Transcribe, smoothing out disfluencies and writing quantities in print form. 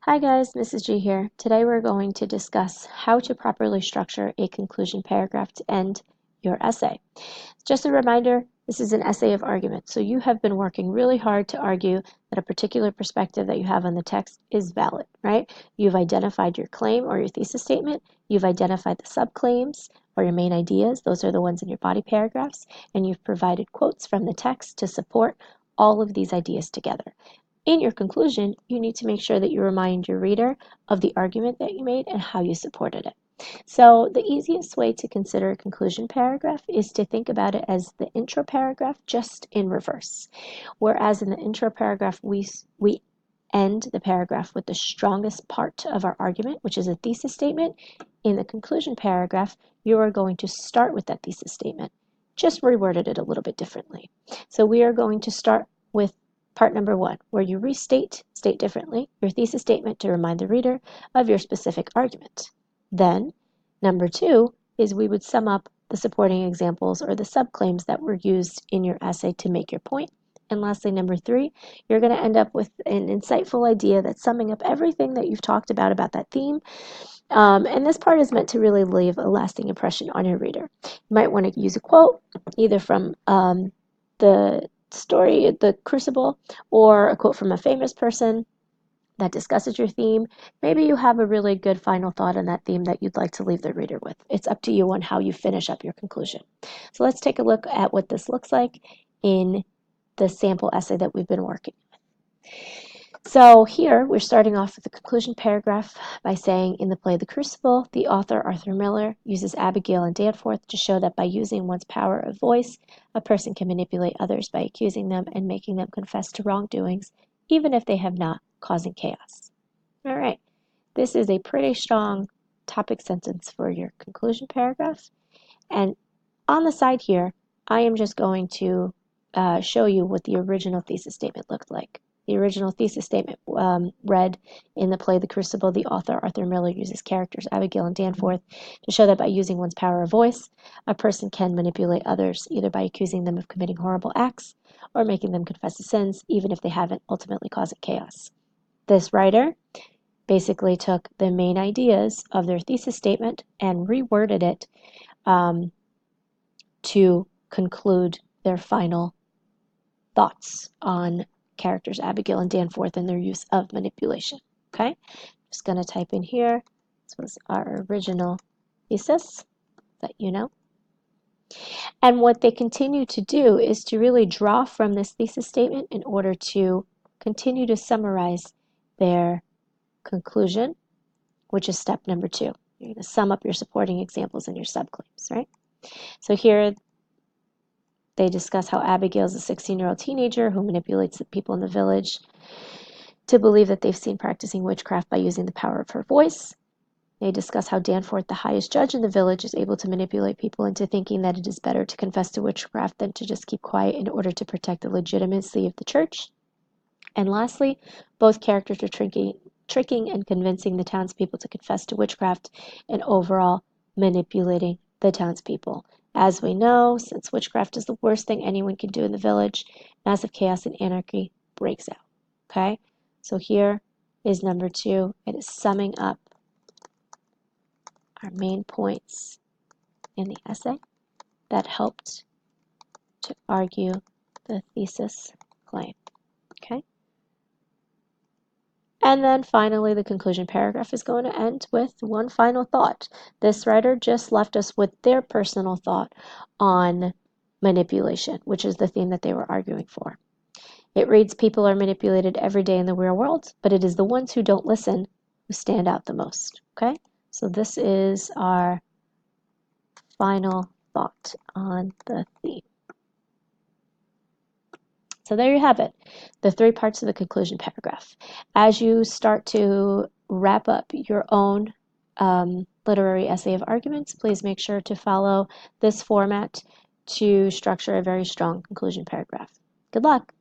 Hi guys, Mrs. G here. Today we're going to discuss how to properly structure a conclusion paragraph to end your essay. Just a reminder, this is an essay of argument, so you have been working really hard to argue that a particular perspective that you have on the text is valid, right? You've identified your claim or your thesis statement, you've identified the subclaims or your main ideas, those are the ones in your body paragraphs, and you've provided quotes from the text to support all of these ideas together. In your conclusion, you need to make sure that you remind your reader of the argument that you made and how you supported it. So the easiest way to consider a conclusion paragraph is to think about it as the intro paragraph just in reverse. Whereas in the intro paragraph, we end the paragraph with the strongest part of our argument, which is a thesis statement. In the conclusion paragraph, you are going to start with that thesis statement, just reworded it a little bit differently. So we are going to start with part number 1, where you state differently, your thesis statement to remind the reader of your specific argument. Then, number 2 is we would sum up the supporting examples or the subclaims that were used in your essay to make your point. And lastly, number 3, you're going to end up with an insightful idea that's summing up everything that you've talked about that theme. And this part is meant to really leave a lasting impression on your reader. You might want to use a quote, either from the story, The Crucible, or a quote from a famous person that discusses your theme. Maybe you have a really good final thought on that theme that you'd like to leave the reader with. It's up to you on how you finish up your conclusion. So let's take a look at what this looks like in the sample essay that we've been working with. So here we're starting off with the conclusion paragraph by saying, in the play The Crucible, the author Arthur Miller uses Abigail and Danforth to show that by using one's power of voice, a person can manipulate others by accusing them and making them confess to wrongdoings, even if they have not, causing chaos. All right, this is a pretty strong topic sentence for your conclusion paragraph. And on the side here, I am just going to show you what the original thesis statement looked like. The original thesis statement read, in the play The Crucible, the author Arthur Miller uses characters Abigail and Danforth to show that by using one's power of voice, a person can manipulate others, either by accusing them of committing horrible acts or making them confess to sins, even if they haven't, ultimately causing chaos. This writer basically took the main ideas of their thesis statement and reworded it to conclude their final thoughts on characters Abigail and Danforth and their use of manipulation. Okay, just going to type in here, this was our original thesis that you know. And what they continue to do is to really draw from this thesis statement in order to continue to summarize their conclusion, which is step number 2. You're going to sum up your supporting examples and your subclaims, right? So here they discuss how Abigail is a 16-year-old teenager who manipulates the people in the village to believe that they've seen practicing witchcraft by using the power of her voice. They discuss how Danforth, the highest judge in the village, is able to manipulate people into thinking that it is better to confess to witchcraft than to just keep quiet in order to protect the legitimacy of the church. And lastly, both characters are tricking and convincing the townspeople to confess to witchcraft and overall manipulating the townspeople. As we know, since witchcraft is the worst thing anyone can do in the village, massive chaos and anarchy breaks out. Okay? So here is number 2. It is summing up our main points in the essay that helped to argue the thesis claim. Okay? And then finally, the conclusion paragraph is going to end with one final thought. This writer just left us with their personal thought on manipulation, which is the theme that they were arguing for. It reads, people are manipulated every day in the real world, but it is the ones who don't listen who stand out the most. Okay? So this is our final thought on the theme. So there you have it, the 3 parts of the conclusion paragraph. As you start to wrap up your own literary essay of arguments, please make sure to follow this format to structure a very strong conclusion paragraph. Good luck.